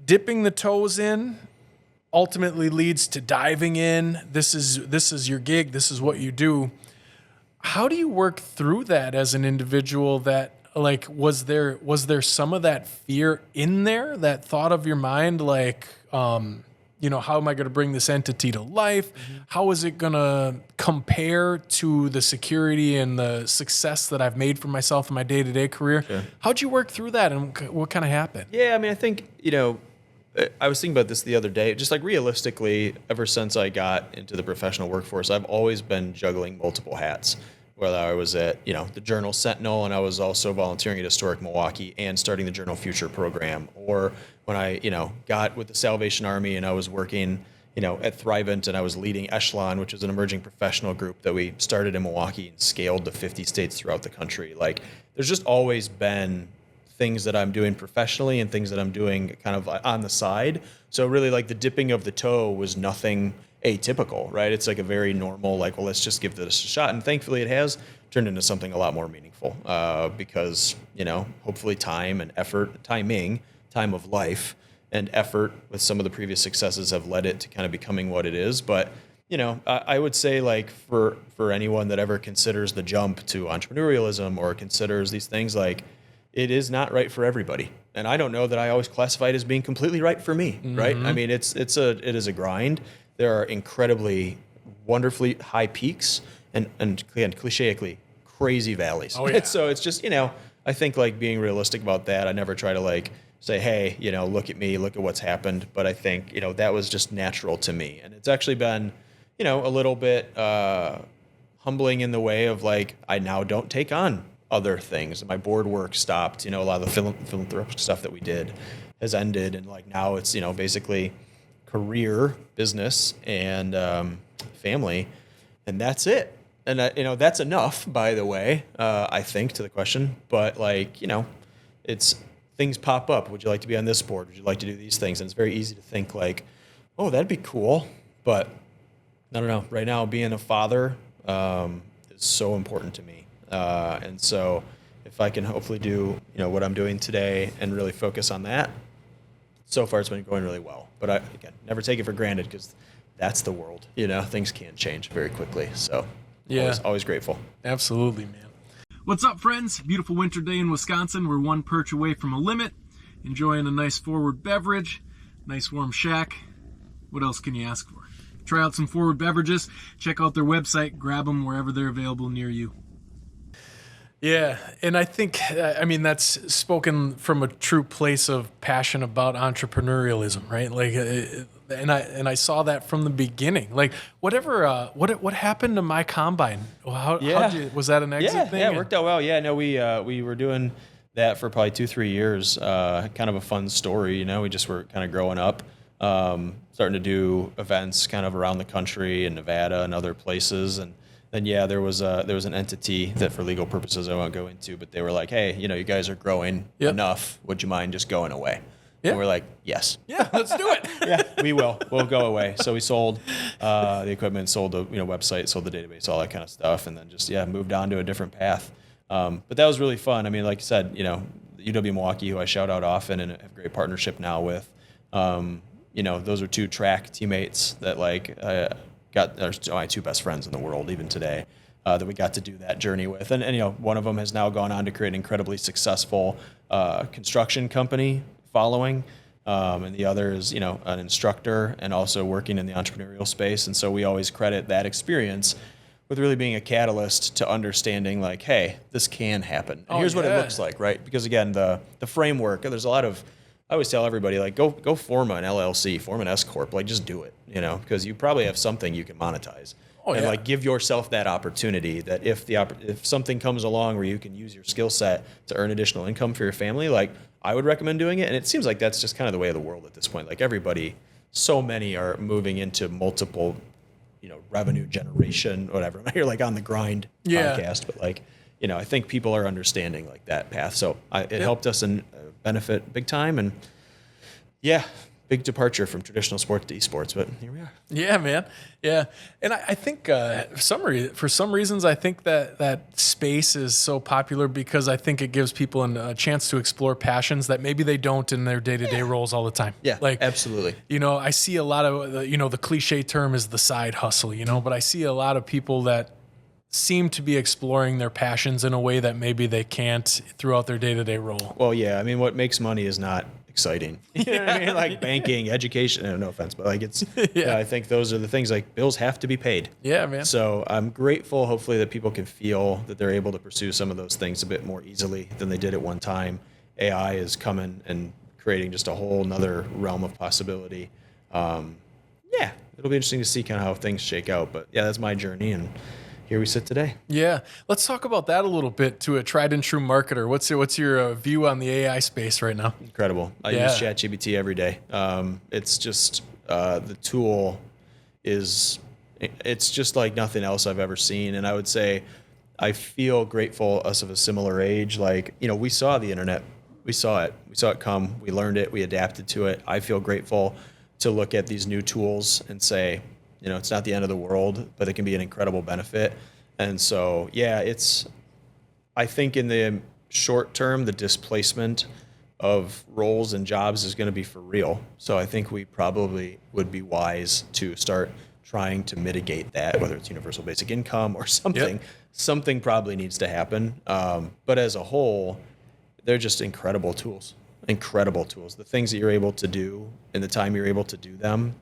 Dipping the toes in ultimately leads to diving in. This is your gig. This is what you do. How do you work through that as an individual? That, like, was there some of that fear in there, that thought of your mind, like, how am I going to bring this entity to life? How is it going to compare to the security and the success that I've made for myself in my day-to-day career? Sure. How'd you work through that, and what kind of happened? Yeah, I mean, I think, I was thinking about this the other day, just like realistically, ever since I got into the professional workforce, I've always been juggling multiple hats. Whether I was at, the Journal Sentinel, and I was also volunteering at Historic Milwaukee and starting the Journal Future program, or when I, got with the Salvation Army and I was working, at Thrivent, and I was leading Echelon, which is an emerging professional group that we started in Milwaukee and scaled to 50 states throughout the country. Like, there's just always been things that I'm doing professionally and things that I'm doing kind of on the side. So really, like, the dipping of the toe was nothing atypical, right? It's like a very normal, like, well, let's just give this a shot. And thankfully it has turned into something a lot more meaningful because, hopefully time and effort, time of life and effort with some of the previous successes have led it to kind of becoming what it is. But, I would say, like, for anyone that ever considers the jump to entrepreneurialism or considers these things, like, it is not right for everybody. And I don't know that I always classify it as being completely right for me, right? I mean, it is a grind. There are incredibly, wonderfully high peaks and again, clicheically, crazy valleys. Oh, yeah. So it's just, I think, like, being realistic about that. I never try to, like, say, hey, look at me, look at what's happened. But I think, that was just natural to me. And it's actually been, a little bit humbling in the way of, like, I now don't take on other things. My board work stopped. A lot of the philanthropic stuff that we did has ended. And, like, now it's, basically career, business, and family, and that's it. And that's enough, by the way, I think, to the question. But, like, it's things pop up. Would you like to be on this board? Would you like to do these things? And it's very easy to think, like, oh, that'd be cool. But I don't know. Right now, being a father is so important to me, and so if I can hopefully do what I'm doing today and really focus on that. So far, it's been going really well. But again, never take it for granted because that's the world. Things can change very quickly. So, yeah, always grateful. Absolutely, man. What's up, friends? Beautiful winter day in Wisconsin. We're one perch away from a limit. Enjoying a nice forward beverage, nice warm shack. What else can you ask for? Try out some forward beverages. Check out their website. Grab them wherever they're available near you. Yeah, and I think, that's spoken from a true place of passion about entrepreneurialism, right? Like, and I saw that from the beginning. Like, what happened to my combine? Was that an exit thing? Yeah, it worked out well. Yeah, no, we were doing that for probably 2-3 years. Kind of a fun story, we just were kind of growing up, starting to do events kind of around the country in Nevada and other places, and then there was an entity that, for legal purposes, I won't go into, but they were like, hey, you guys are growing enough. Would you mind just going away? Yeah. And we're like, yes. Yeah, let's do it. Yeah, we will. We'll go away. So we sold the equipment, sold the website, sold the database, all that kind of stuff, and then just moved on to a different path. But that was really fun. I mean, like I said, UW Milwaukee, who I shout out often and have a great partnership now with. Those are two track teammates that are my two best friends in the world, even today, that we got to do that journey with. And one of them has now gone on to create an incredibly successful construction company following. And the other is, an instructor and also working in the entrepreneurial space. And so we always credit that experience with really being a catalyst to understanding, like, hey, this can happen. And here's what it looks like, right? Because, again, the framework, there's a lot of, I always tell everybody, like, go form an LLC, form an S Corp, like, just do it, because you probably have something you can monetize. Like, give yourself that opportunity that if something comes along where you can use your skill set to earn additional income for your family, like, I would recommend doing it. And it seems like that's just kind of the way of the world at this point. Like, everybody, so many are moving into multiple, revenue generation, whatever. I'm here, like, on the grind podcast, but, like, I think people are understanding, like, that path. So it helped us and benefit big time. And big departure from traditional sports to esports, but here we are. Yeah, man. Yeah. And I think for some reasons, I think that space is so popular because I think it gives people a chance to explore passions that maybe they don't in their day-to-day roles all the time. Yeah, like, absolutely. I see a lot of, the cliche term is the side hustle, but I see a lot of people that seem to be exploring their passions in a way that maybe they can't throughout their day-to-day role. Well, yeah. I mean, what makes money is not exciting. You know what I mean? Like banking, education, no offense, but like it's, Yeah. I think those are the things, like bills have to be paid. Yeah, man. So I'm grateful, hopefully, that people can feel that they're able to pursue some of those things a bit more easily than they did at one time. AI is coming and creating just a whole nother realm of possibility. Yeah, it'll be interesting to see kind of how things shake out. But yeah, that's my journey, and here we sit today. Yeah, let's talk about that a little bit. To a tried and true marketer, what's your view on the AI space right now? Incredible. I use ChatGPT every day. It's just the tool it's just like nothing else I've ever seen. And I would say I feel grateful, us of a similar age. Like, we saw the internet. We saw it. We saw it come. We learned it. We adapted to it. I feel grateful to look at these new tools and say, it's not the end of the world, but it can be an incredible benefit. And so, yeah, I think in the short term, the displacement of roles and jobs is going to be for real. So I think we probably would be wise to start trying to mitigate that, whether it's universal basic income or something. Yep. Something probably needs to happen. But as a whole, they're just incredible tools. Incredible tools. The things that you're able to do in the time you're able to do them,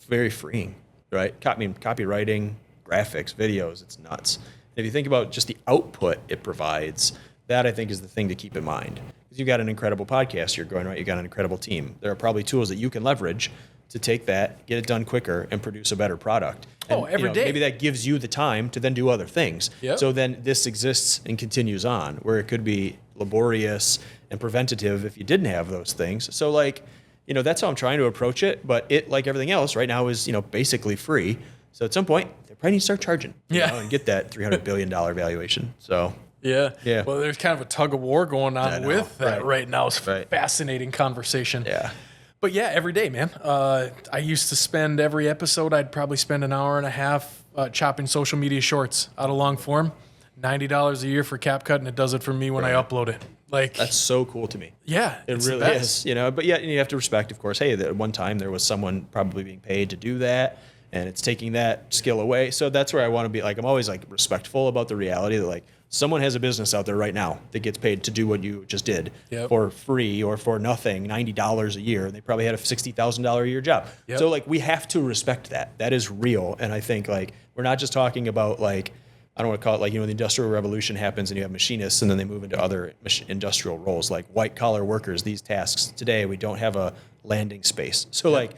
very freeing, right? Copywriting, graphics, videos, it's nuts. If you think about just the output it provides, that I think is the thing to keep in mind. Because you've got an incredible podcast you're going, right? You've got an incredible team. There are probably tools that you can leverage to take that, get it done quicker, and produce a better product. And, every day. Maybe that gives you the time to then do other things. Yep. So then this exists and continues on, where it could be laborious and preventative if you didn't have those things. So that's how I'm trying to approach it. But it, like everything else, right now is, basically free. So at some point, they probably need to start charging, and get that $300 billion valuation. So Yeah. Yeah. Well, there's kind of a tug of war going on with that right now. It's a Right. fascinating conversation. yeah. But yeah, every day, man. I used to spend every episode, I'd probably spend an hour and a half chopping social media shorts out of long form. $90 a year for CapCut, and it does it for me when I upload it. That's so cool to me. yeah, It it's the really best. is, But yeah, you have to respect, of course. Hey, at one time there was someone probably being paid to do that, and it's taking that skill away. So that's where I want to be. I'm always respectful about the reality that someone has a business out there right now that gets paid to do what you just did for free or for nothing, $90 a year. And they probably had a $60,000 a year job. Yep. So we have to respect that. That is real. And I think we're not just talking about I don't want to call it the Industrial Revolution happens and you have machinists and then they move into other industrial roles like white collar workers, these tasks. Today, we don't have a landing space. So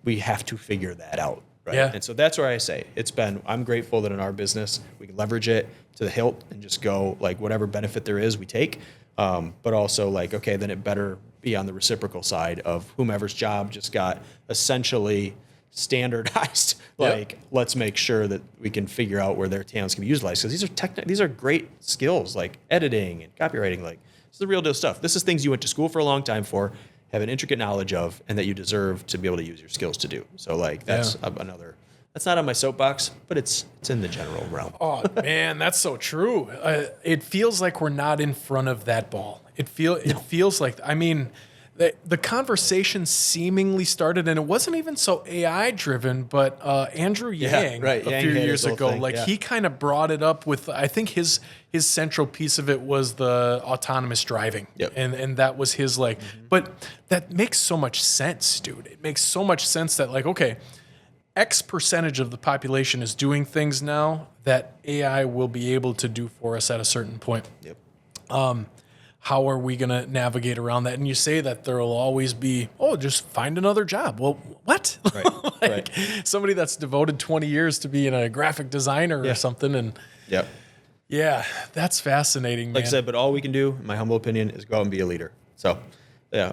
we have to figure that out. Right. Yeah. And so that's where I say I'm grateful that in our business, we can leverage it to the hilt and just go whatever benefit there is, we take. But also okay, then it better be on the reciprocal side of whomever's job just got essentially standardized. Let's make sure that we can figure out where their talents can be utilized. Because these are great skills like editing and copywriting. This is the real deal stuff. This is things you went to school for a long time for, have an intricate knowledge of, and that you deserve to be able to use your skills to do. So that's another. That's not on my soapbox, but it's in the general realm. Oh man, that's so true. It feels like we're not in front of that ball. It feels like the conversation seemingly started, and it wasn't even so AI driven, but Andrew Yang a few years ago, he kind of brought it up with, I think his central piece of it was the autonomous driving, and that was his But that makes so much sense, dude. It makes so much sense that okay, X percentage of the population is doing things now that AI will be able to do for us at a certain point. Yep. How are we going to navigate around that? And you say that there will always be, just find another job. Well, what? Right. Somebody that's devoted 20 years to being a graphic designer or something. And Yep. yeah, that's fascinating, man. Like I said, but all we can do, in my humble opinion, is go out and be a leader. So, yeah,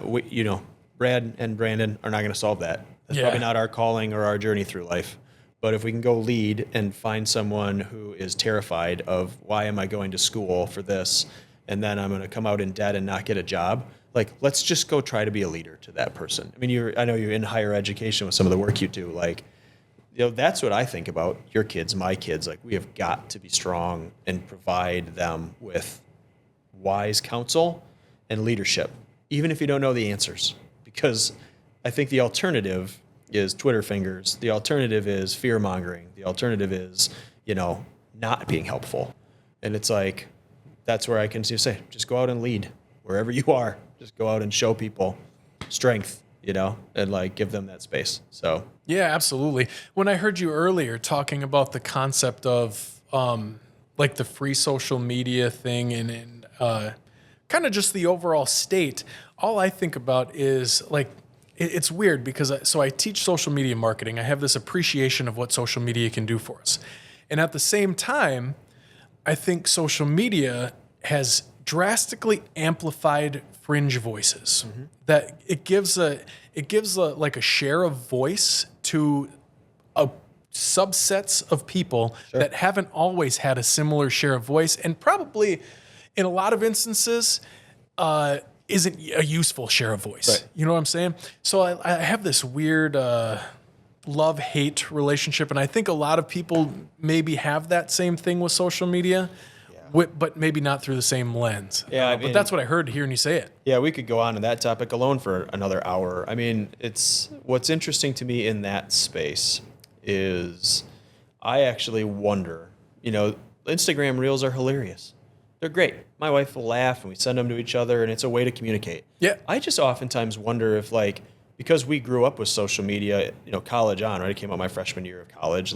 Brad and Brandon are not going to solve that. That's probably not our calling or our journey through life. But if we can go lead and find someone who is terrified of why am I going to school for this, and then I'm going to come out in debt and not get a job, let's just go try to be a leader to that person. I know you're in higher education with some of the work you do. That's what I think about your kids, my kids. We have got to be strong and provide them with wise counsel and leadership, even if you don't know the answers. Because I think the alternative is Twitter fingers. The alternative is fear mongering. The alternative is, not being helpful. And it's that's where I can say, just go out and lead wherever you are, just go out and show people strength, and like give them that space. So Yeah, absolutely. When I heard you earlier talking about the concept of like the free social media thing and kind of just the overall state, all I think about is like, it's weird because I teach social media marketing. I have this appreciation of what social media can do for us. And at the same time, I think social media has drastically amplified fringe voices. That it gives like a share of voice to a subsets of people that haven't always had a similar share of voice, and probably in a lot of instances isn't a useful share of voice. Right. You know what I'm saying? So I have this weird love-hate relationship, and I think a lot of people maybe have that same thing with social media. But maybe not through the same lens. Yeah, but that's what I heard hearing you say it. yeah, we could go on to that topic alone for another hour. I mean, what's interesting to me in that space is I actually wonder, Instagram reels are hilarious. They're great. My wife will laugh and we send them to each other and it's a way to communicate. Yeah. I just oftentimes wonder if because we grew up with social media, college on, right? I came out my freshman year of college,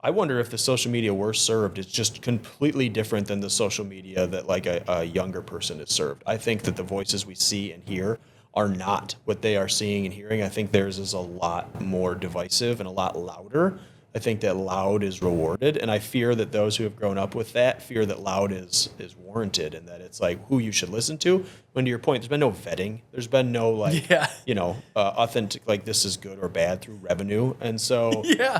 I wonder if the social media we're served is just completely different than the social media that like a younger person is served. I think that the voices we see and hear are not what they are seeing and hearing. I think theirs is a lot more divisive and a lot louder. I think that loud is rewarded, and I fear that those who have grown up with that fear that loud is warranted, and that it's like who you should listen to. When to your point, there's been no vetting. There's been no authentic this is good or bad through revenue, and so yeah,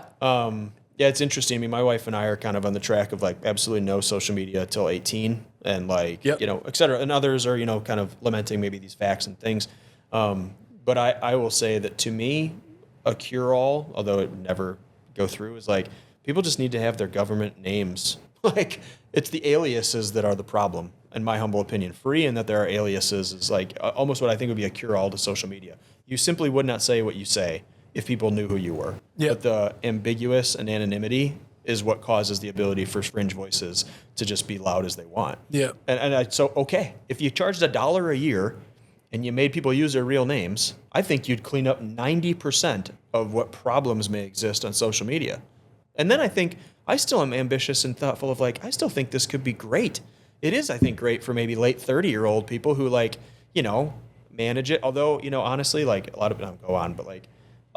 it's interesting. I mean, my wife and I are kind of on the track of absolutely no social media till 18 and et cetera. And others are, kind of lamenting maybe these facts and things. But I will say that to me, a cure-all, although it would never go through, is people just need to have their government names. It's the aliases that are the problem, in my humble opinion. Free and that there are aliases is almost what I think would be a cure-all to social media. You simply would not say what you say if people knew who you were. Yep. But the ambiguous and anonymity is what causes the ability for fringe voices to just be loud as they want. Yeah. So if you charged $1 a year and you made people use their real names, I think you'd clean up 90% of what problems may exist on social media. And then I still am ambitious and thoughtful of I still think this could be great. It is, I think, great for maybe late 30-year-old people who manage it. Although, honestly, a lot of them go on, but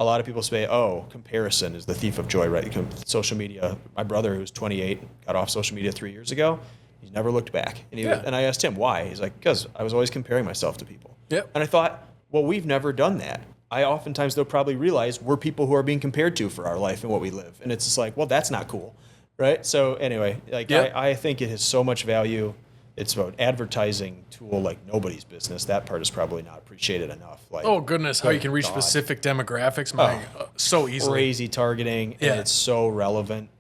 a lot of people say, comparison is the thief of joy, right? Social media. My brother, who's 28, got off social media 3 years ago. He's never looked back. And I asked him why. He's like, because I was always comparing myself to people. Yep. And I thought, well, we've never done that. I oftentimes, though, probably realize we're people who are being compared to for our life and what we live. And it's just well, that's not cool, right? So anyway, I think it has so much value. It's about advertising tool like nobody's business. That part is probably not appreciated enough. Oh goodness, how you can reach specific demographics, so easily. Crazy targeting, and it's so relevant.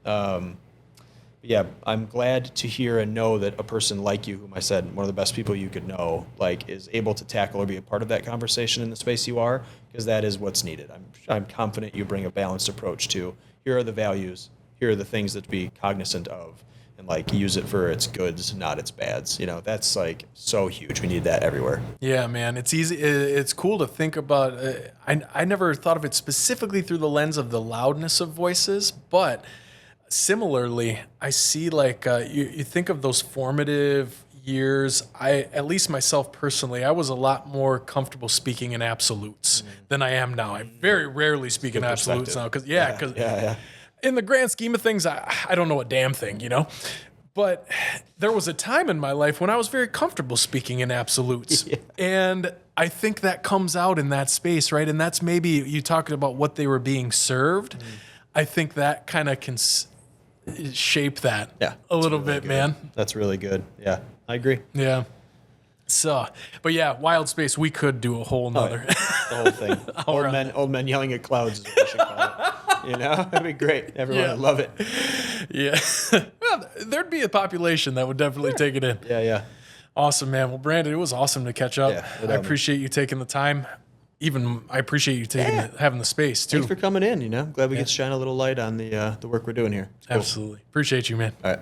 Yeah, I'm glad to hear and know that a person like you, whom I said one of the best people you could know, is able to tackle or be a part of that conversation in the space you are, because that is what's needed. I'm confident you bring a balanced approach to here are the values, here are the things that to be cognizant of, and use it for its goods, not its bads. That's so huge. We need that everywhere. Yeah, man, it's easy. It's cool to think about. I never thought of it specifically through the lens of the loudness of voices, but similarly, I see you think of those formative years. At least myself personally, I was a lot more comfortable speaking in absolutes than I am now. I very rarely speak in absolutes now because in the grand scheme of things, I don't know a damn thing, But there was a time in my life when I was very comfortable speaking in absolutes. Yeah. And I think that comes out in that space, right? And that's maybe you talking about what they were being served. I think that kind of can shape that a little bit, man. That's really good. Yeah, I agree. Yeah. So, but yeah, wild space, we could do a whole nother. The whole thing. Old men yelling at clouds is what we should call it. That'd be great. Everyone would love it. Yeah. Well, there'd be a population that would definitely take it in. Yeah. Awesome, man. Well, Brandon, it was awesome to catch up. Yeah, I appreciate you taking the time. I appreciate you having the space too. Thanks for coming in. Glad we get to shine a little light on the work we're doing here. Cool. Absolutely. Appreciate you, man. All right.